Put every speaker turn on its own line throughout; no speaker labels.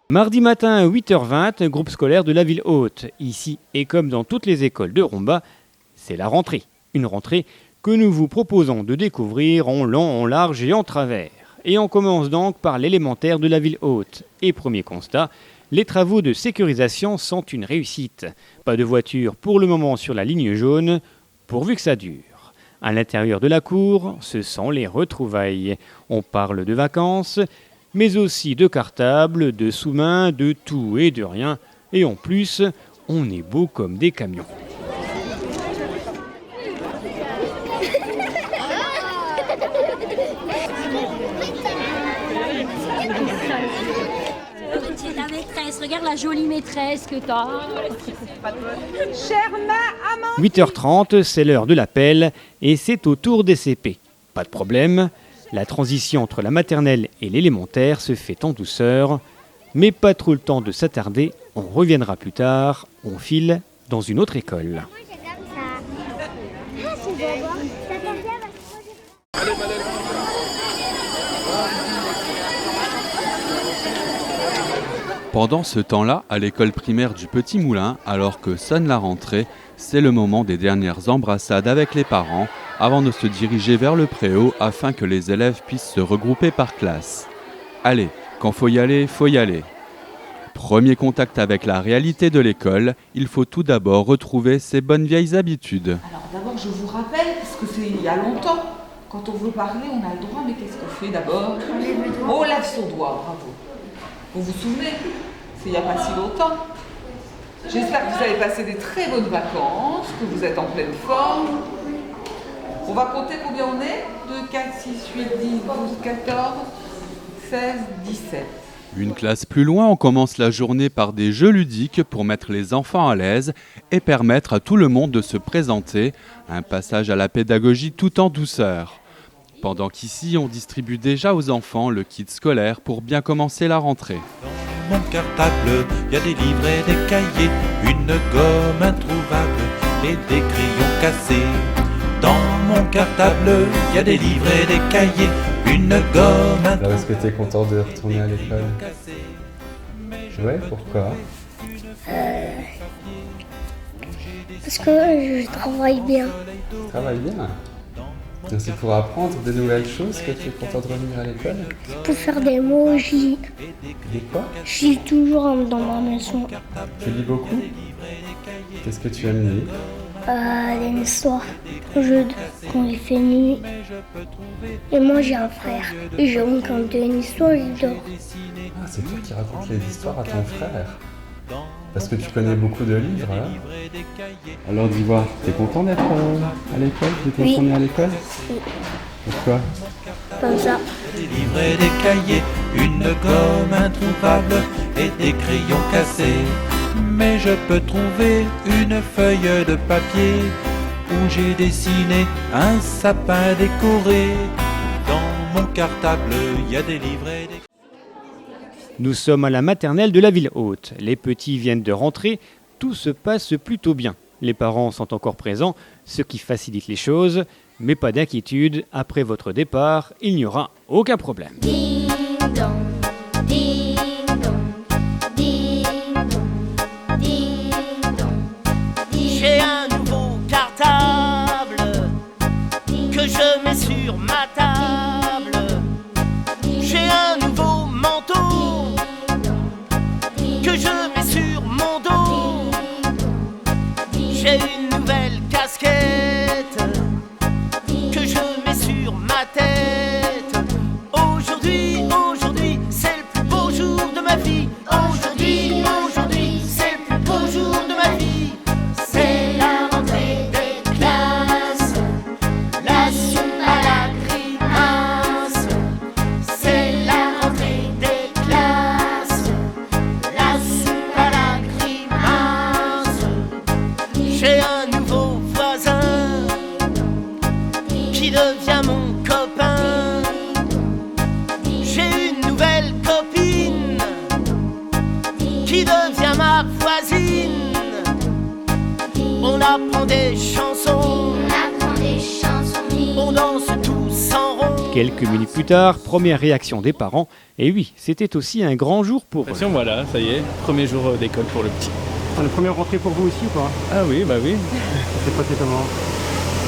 Mardi matin à 8h20, groupe scolaire de la ville haute. Ici, et comme dans toutes les écoles de Romba, c'est la rentrée. Une rentrée que nous vous proposons de découvrir en long, en large et en travers. Et on commence donc par l'élémentaire de la ville haute. Et premier constat, les travaux de sécurisation sont une réussite. Pas de voiture pour le moment sur la ligne jaune, pourvu que ça dure. À l'intérieur de la cour, ce sont les retrouvailles. On parle de vacances, mais aussi de cartables, de sous-mains, de tout et de rien. Et en plus, on est beau comme des camions.
La maîtresse, regarde la jolie maîtresse que t'as.
8h30, c'est l'heure de l'appel et c'est au tour des CP. Pas de problème, la transition entre la maternelle et l'élémentaire se fait en douceur, mais pas trop le temps de s'attarder, on reviendra plus tard, on file dans une autre école.
Pendant ce temps-là, à l'école primaire du Petit Moulin, alors que sonne la rentrée, c'est le moment des dernières embrassades avec les parents avant de se diriger vers le préau afin que les élèves puissent se regrouper par classe. Allez, quand faut y aller, faut y aller. Premier contact avec la réalité de l'école, il faut tout d'abord retrouver ses bonnes vieilles habitudes.
Alors d'abord, je vous rappelle, parce que c'est il y a longtemps, quand on veut parler, on a le droit, mais qu'est-ce qu'on fait d'abord? On lève son doigt, bravo. Vous vous souvenez? C'est il n'y a pas si longtemps. J'espère que vous avez passé des très bonnes vacances, que vous êtes en pleine forme. On va compter combien on est? 2, 4, 6, 8, 10, 12, 14, 16, 17.
Une classe plus loin, on commence la journée par des jeux ludiques pour mettre les enfants à l'aise et permettre à tout le monde de se présenter. Un passage à la pédagogie tout en douceur. Pendant qu'ici, on distribue déjà aux enfants le kit scolaire pour bien commencer la rentrée.
Mon cartable, y a des livres et des cahiers, une gomme introuvable et des crayons cassés. Dans mon cartable, y a des livres et des cahiers, une gomme introuvable.
Alors, est-ce que tu es content de retourner à l'école? Ouais, pourquoi?
Parce que je travaille bien.
Tu travailles bien. Donc c'est pour apprendre de nouvelles choses que tu es content de revenir à l'école?
Pour faire des mots,
Des quoi?
je lis toujours dans ma maison.
Tu lis beaucoup? Qu'est-ce que tu aimes lire?
Les histoires, quand il fait nuit. Et moi j'ai un frère. Et je raconte une histoire, il dort.
Ah, c'est toi qui racontes les histoires à ton frère. Parce que tu connais beaucoup de livres, hein? Alors dis-moi, t'es content d'être à l'école? T'es retourné à l'école?
Oui.
Pourquoi?
Comme ça.
Des livres et des cahiers, une gomme introuvable et des crayons cassés. Mais je peux trouver une feuille de papier où j'ai dessiné un sapin décoré. Dans mon cartable, il y a des livres et des...
Nous sommes à la maternelle de la ville haute. Les petits viennent de rentrer, tout se passe plutôt bien. Les parents sont encore présents, ce qui facilite les choses, mais pas d'inquiétude, après votre départ, il n'y aura aucun problème.
Ding dong, ding dong, ding dong, ding dong.
J'ai un nouveau cartable que je mets sur ma table. J'ai un nouveau manteau que je mets sur mon dos. J'ai une nouvelle casquette que je mets sur ma tête. Aujourd'hui, c'est le plus beau jour de ma vie. Aujourd'hui, c'est le plus beau jour de ma vie. C'est la rentrée des classes, la soupe à la grimace. C'est la rentrée des classes, la soupe à la grimace. J'ai un nouveau voisin qui devient mon copain. J'ai une nouvelle copine qui devient ma voisine. On apprend des chansons, on danse tous en rond.
Quelques minutes plus tard, première réaction des parents. Et oui, c'était aussi un grand jour pour eux.
Voilà, ça y est, premier jour d'école pour le petit.
C'est la première rentrée pour vous aussi ou pas?
Ah oui, bah oui.
Ça s'est passé comment?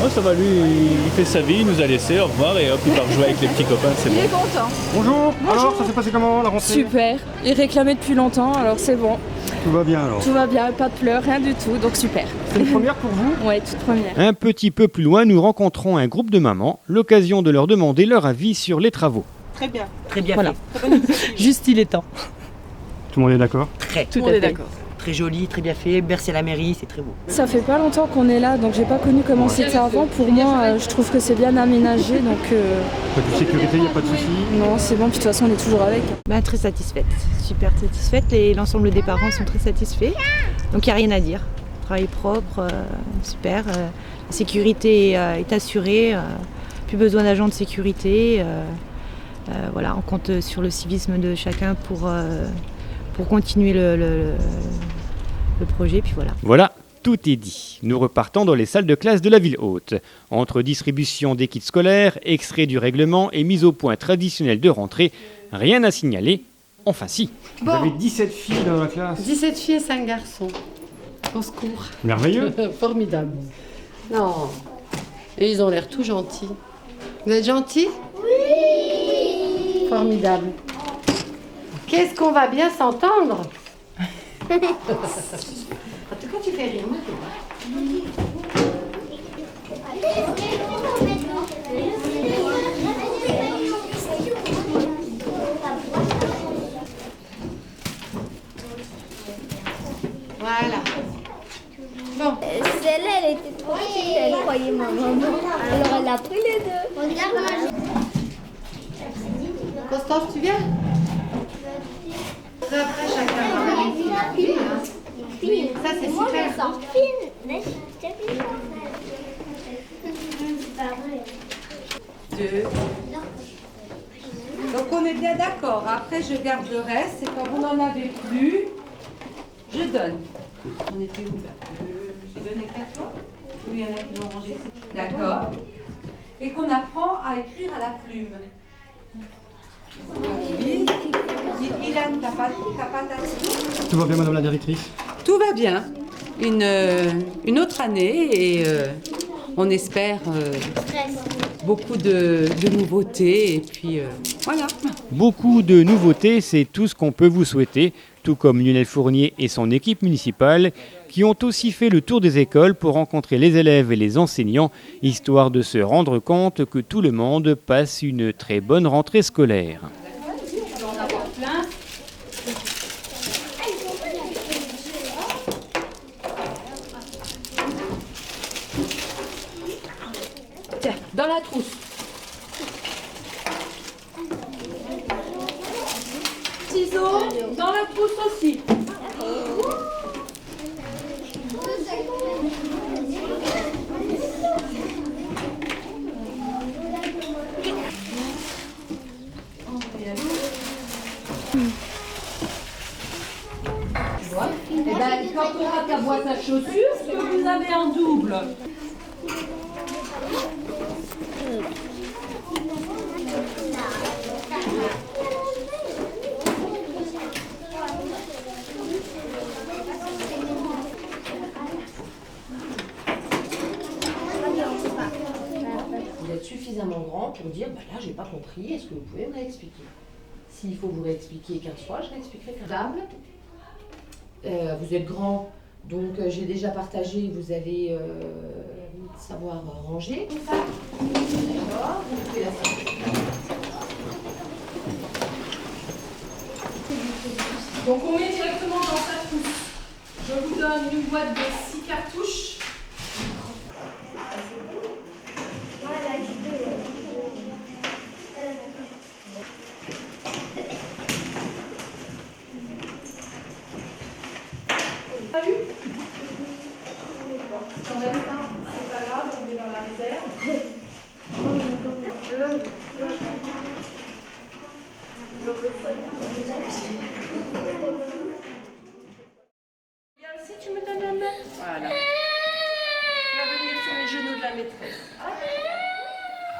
Oh, ça va, lui, il fait sa vie, il nous a laissé, au revoir, et hop, il part jouer avec les petits copains, c'est bon.
Il est content.
Bonjour. Alors, ça s'est passé comment la rentrée?
Super, il réclamait depuis longtemps, alors c'est bon.
Tout va bien alors?
Tout va bien, pas de pleurs, rien du tout, donc super.
C'est une première pour vous?
Ouais, toute première.
Un petit peu plus loin, nous rencontrons un groupe de mamans, l'occasion de leur demander leur avis sur les travaux.
Très bien
Voilà.
fait. Juste il est temps.
Tout le monde est d'accord?
Tout à fait. Très joli, très bien fait, bercé à la mairie, c'est très beau.
Ça fait pas longtemps qu'on est là, donc j'ai pas connu comment c'était avant. Pour moi, je trouve que c'est bien aménagé, donc...
Pas de sécurité, il n'y a pas de soucis?
Non, c'est bon, puis de toute façon on est toujours avec.
Très satisfaite, super satisfaite, et l'ensemble des parents sont très satisfaits, donc il n'y a rien à dire. Travail propre, super, la sécurité est assurée, plus besoin d'agents de sécurité, voilà, on compte sur le civisme de chacun pour continuer le projet, puis voilà.
Voilà, tout est dit. Nous repartons dans les salles de classe de la ville haute. Entre distribution des kits scolaires, extrait du règlement et mise au point traditionnelle de rentrée, rien à signaler. Enfin si.
Bon.
Vous avez 17 filles dans la classe.
17 filles et 5 garçons. Au secours.
Merveilleux.
Formidable. Non. Et ils ont l'air tout gentils. Vous êtes gentils? Oui. Formidable. Qu'est-ce qu'on va bien s'entendre? En tout cas, tu fais rire, moi, voilà. Bon.
Celle-là, elle était trop petite, elle croyait ma maman. Alors elle a pris les deux. Regarde,
Constance, tu viens? Après, chacun va faire une fille. Ça, c'est super. Deux. Donc, on est bien d'accord. Après, je garde le reste. Et quand vous n'en avez plus, je donne. On était où là? J'ai donné 4 fois? Ou il y en a qui l'ont rangé? D'accord. Et qu'on apprend à écrire à la plume. Oui. Ilan, t'as pas ta...
Tout va bien, madame la directrice?
Tout va bien. Une autre année et on espère beaucoup de nouveautés et puis voilà.
Beaucoup de nouveautés, c'est tout ce qu'on peut vous souhaiter, tout comme Lionel Fournier et son équipe municipale qui ont aussi fait le tour des écoles pour rencontrer les élèves et les enseignants, histoire de se rendre compte que tout le monde passe une très bonne rentrée scolaire.
Tiens, dans la trousse. Ciseaux, dans la trousse aussi. Et ben, quand on aura ta boîte à chaussures, ce que vous avez en double.
Vous êtes suffisamment grand pour dire, bah là j'ai pas compris, est-ce que vous pouvez me réexpliquer? S'il faut vous réexpliquer 15 fois, je réexpliquerai 15 fois. Vous êtes grand, donc j'ai déjà partagé, vous allez savoir ranger. D'accord, vous pouvez la faire.
Donc on met directement dans sa trousse. Je vous donne une boîte de 6 cartouches. Salut. En même temps, c'est pas grave, on est dans la réserve. Viens ici, tu me donnes la main. Voilà.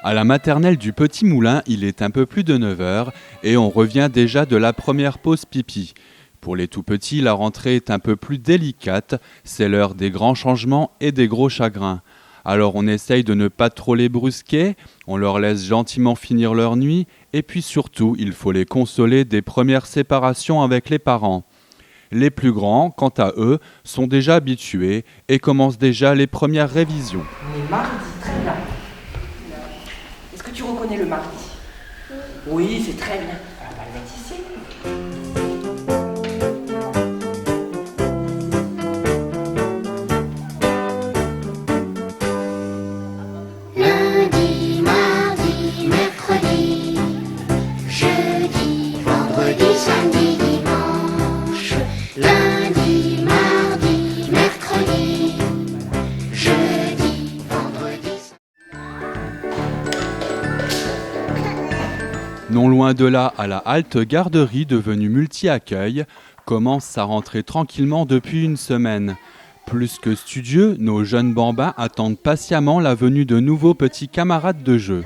À la maternelle du Petit Moulin, il est un peu plus de 9h et on revient déjà de la première pause pipi. Pour les tout petits, la rentrée est un peu plus délicate, c'est l'heure des grands changements et des gros chagrins. Alors on essaye de ne pas trop les brusquer, on leur laisse gentiment finir leur nuit et puis surtout, il faut les consoler des premières séparations avec les parents. Les plus grands, quant à eux, sont déjà habitués et commencent déjà les premières révisions.
On est mardi, très bien. Est-ce que tu reconnais le mardi? Oui, c'est très bien. On va le mettre ici.
Lundi, mardi, mercredi, jeudi, vendredi, samedi, dimanche. Lundi, mardi, mercredi, jeudi, vendredi.
Non loin de là, à la halte garderie devenue multi-accueil, commence sa rentrée tranquillement depuis une semaine. Plus que studieux, nos jeunes bambins attendent patiemment la venue de nouveaux petits camarades de jeu.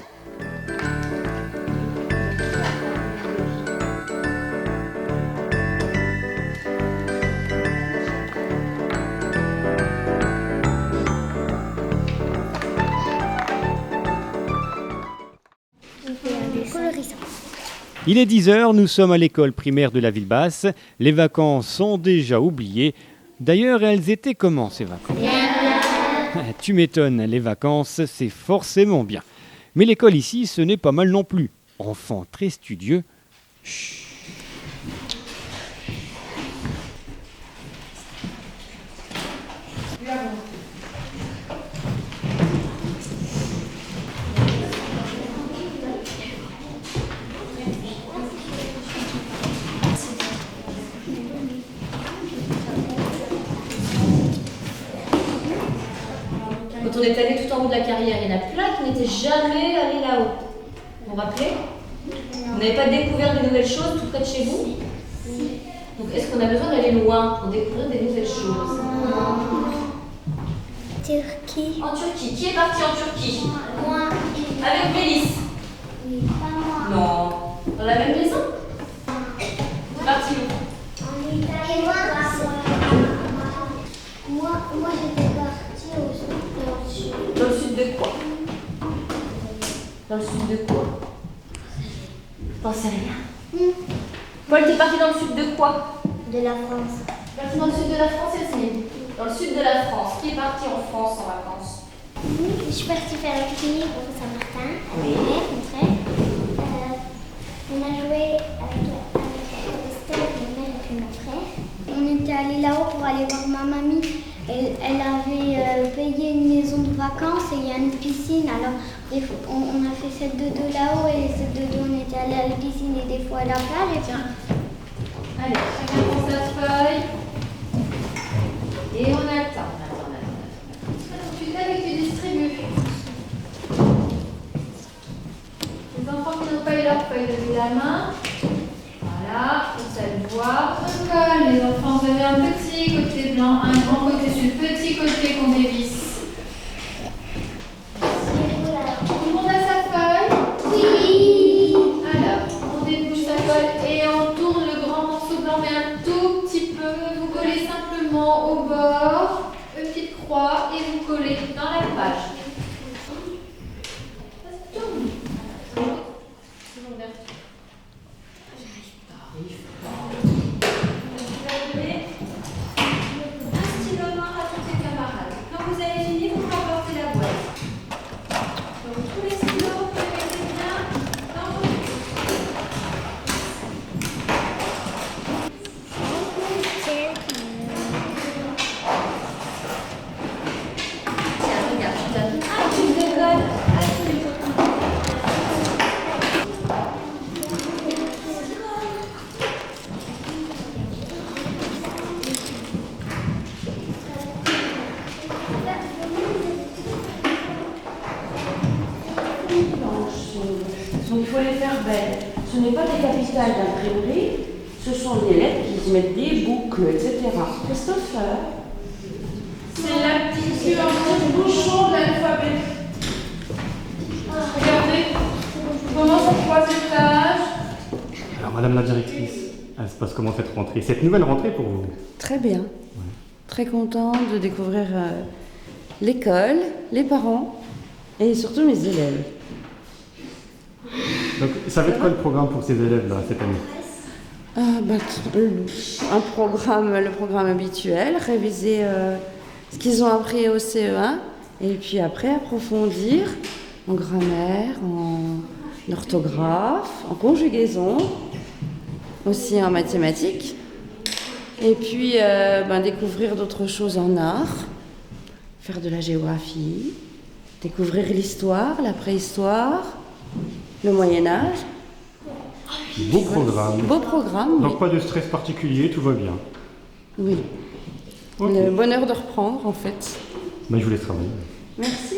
Il est 10h, nous sommes à l'école primaire de la ville basse. Les vacances sont déjà oubliées. D'ailleurs, elles étaient comment ces vacances? Tu m'étonnes, les vacances, c'est forcément bien. Mais l'école ici, ce n'est pas mal non plus. Enfants très studieux. Chut.
Quand on est allé tout en haut de la carrière, il y en a plein qui n'étaient jamais allés là-haut. Vous vous rappelez? Vous n'avez pas découvert de nouvelles choses tout près de chez vous? Donc est-ce qu'on a besoin d'aller loin pour découvrir des nouvelles choses?
Turquie.
En Turquie. Qui est parti en Turquie?
Moi.
Avec Mélisse?
Oui, pas moi.
Non. Dans la même maison? Vous parti où?
En Italie. Moi j'étais partie au sud.
Dans le sud de quoi? Dans le sud de quoi? T'en sais rien. Paul, t'es parti dans le sud de quoi?
De la France.
Parti dans le sud de la France, Yasmine? Dans le sud de la France. Qui est parti en France en vacances?
Je suis partie faire la clinique au Saint-Martin.
Oui.
On a joué avec Estelle, ma mère et puis mon frère. On était allés là-haut pour aller voir ma mamie. Elle avait payé une maison de vacances et il y a une piscine. Alors on a fait cette dodo là-haut et cette dodo on était allés à la piscine et des fois à la plage. Et puis...
Allez, chacun prend sa feuille. Et on attend. Tu t'aimes et tu distribues. Les enfants qui n'ont pas eu leur feuille, levez la main. Voilà, vous savez voir. Les enfants, vous avez un petit côté blanc, un grand côté sur le petit côté qu'on dévisse. Tout le monde a sa feuille?
Oui.
Alors, on débouche sa feuille et on tourne le grand morceau blanc, mais un tout petit peu. Vous collez simplement au bord, une petite croix, et vous collez dans la page. Ça se tourne. Un stylo noir à tous tes camarades. Quand vous avez fini, vous remportez la boîte. Donc tous les stylos, vous les mettez bien dans vos Tiens, regarde, tu donnes un tube de colle à tous les autres.
Donc il faut les faire belles. Ce n'est pas des capitales d'imprimerie, ce sont des lettres qui se mettent des boucles, etc. Christopher?
C'est la petite queue en petit bouchon de l'alphabet.
Regardez, on commence en 3 étages.
Alors Madame la directrice, elle se passe comment cette rentrée? Cette nouvelle rentrée pour vous?
Très bien. Très contente de découvrir l'école, les parents et surtout mes élèves.
Donc ça va être quoi le programme pour ces élèves là cette année?
Le programme habituel, réviser ce qu'ils ont appris au CE1 et puis après approfondir en grammaire, en orthographe, en conjugaison, aussi en mathématiques. Et puis découvrir d'autres choses en art, faire de la géographie, découvrir l'histoire, la préhistoire, le Moyen-Âge.
Beau programme.
Beau programme.
Donc
oui.
pas de stress particulier, tout va bien.
Oui.
Okay.
Le bonheur de reprendre en fait.
Je vous laisse travailler.
Merci.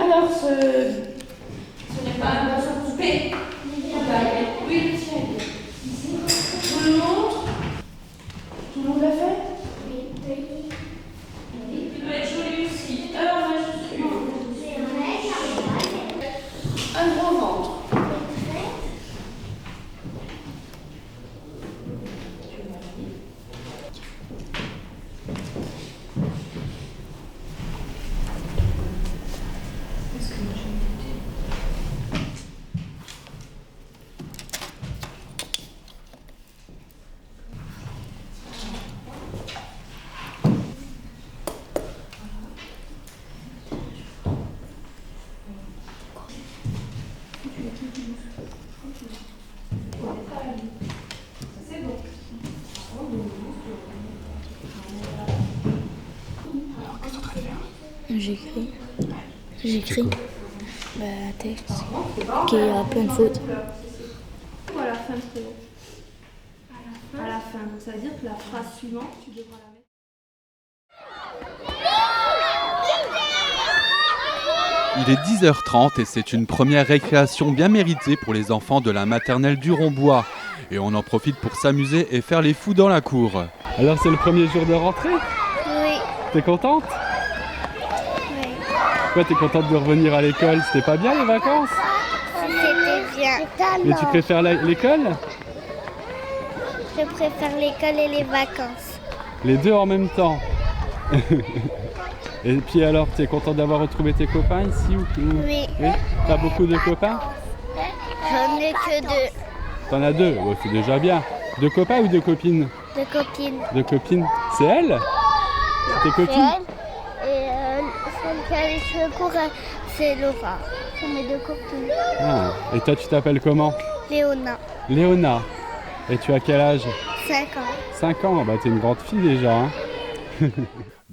Alors ce n'est pas un morceau coupé. Oui, tiens. Tout le monde l'a fait? Oui. Tu dois être joli aussi. Alors moi je suis. Un gros ventre.
J'écris un texte qui a plein de fautes.
Ou à la fin de prénom. À la fin. Donc ça veut dire que la phrase suivante, tu devras la mettre.
Il est 10h30 et c'est une première récréation bien méritée pour les enfants de la maternelle du Rombois. Et on en profite pour s'amuser et faire les fous dans la cour.
Alors c'est le premier jour de rentrée?
Oui.
T'es contente?
Oui.
Pourquoi t'es contente de revenir à l'école? C'était pas bien les vacances?
C'était bien.
Mais tu préfères l'école?
Je préfère l'école et les vacances.
Les deux en même temps. Et puis alors, tu es content d'avoir retrouvé tes copains ici ou...
Oui.
T'as beaucoup de copains?
J'en ai que 2.
T'en as 2, oh, c'est déjà bien. 2 copains ou 2 copines?
2 copines.
2 copines. C'est elle? C'est tes copines?
C'est elle. Et celle qui a les cheveux courts, c'est Laura. C'est mes 2 copines.
Ah. Et toi, tu t'appelles comment?
Léona.
Léona. Et tu as quel âge?
5 ans.
5 ans, bah t'es une grande fille déjà. Hein.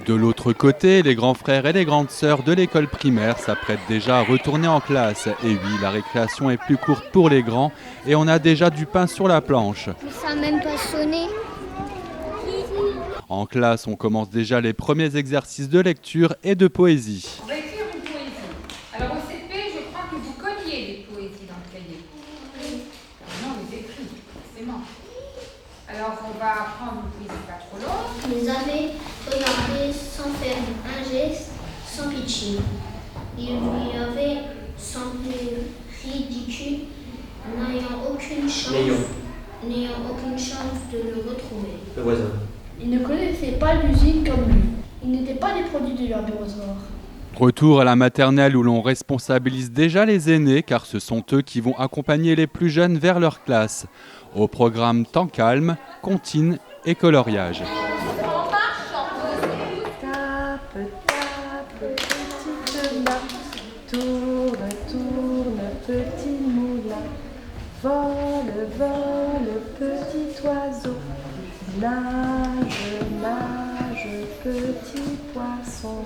De l'autre côté, les grands frères et les grandes sœurs de l'école primaire s'apprêtent déjà à retourner en classe. Et oui, la récréation est plus courte pour les grands et on a déjà du pain sur la planche.
Ça n'a même pas sonné.
En classe, on commence déjà les premiers exercices de lecture et de poésie.
On va écrire une poésie. Alors au CP, je crois que vous colliez des poésies dans le cahier. Non, on les écrit, forcément. Alors on va prendre une poésie pas trop longue.
Ils avaient regardé sans faire un geste, sans pitié. Ils lui avaient semblé ridicule, n'ayant aucune chance de le retrouver.
Le voisin.
Ils ne connaissaient pas l'usine comme lui. Ils n'étaient pas des produits du laboratoire.
Retour à la maternelle où l'on responsabilise déjà les aînés car ce sont eux qui vont accompagner les plus jeunes vers leur classe. Au programme temps calme, comptine et coloriage.
Tourne, tourne, petit moulin. Vole, vole, petit oiseau. Nage, nage, petit poisson.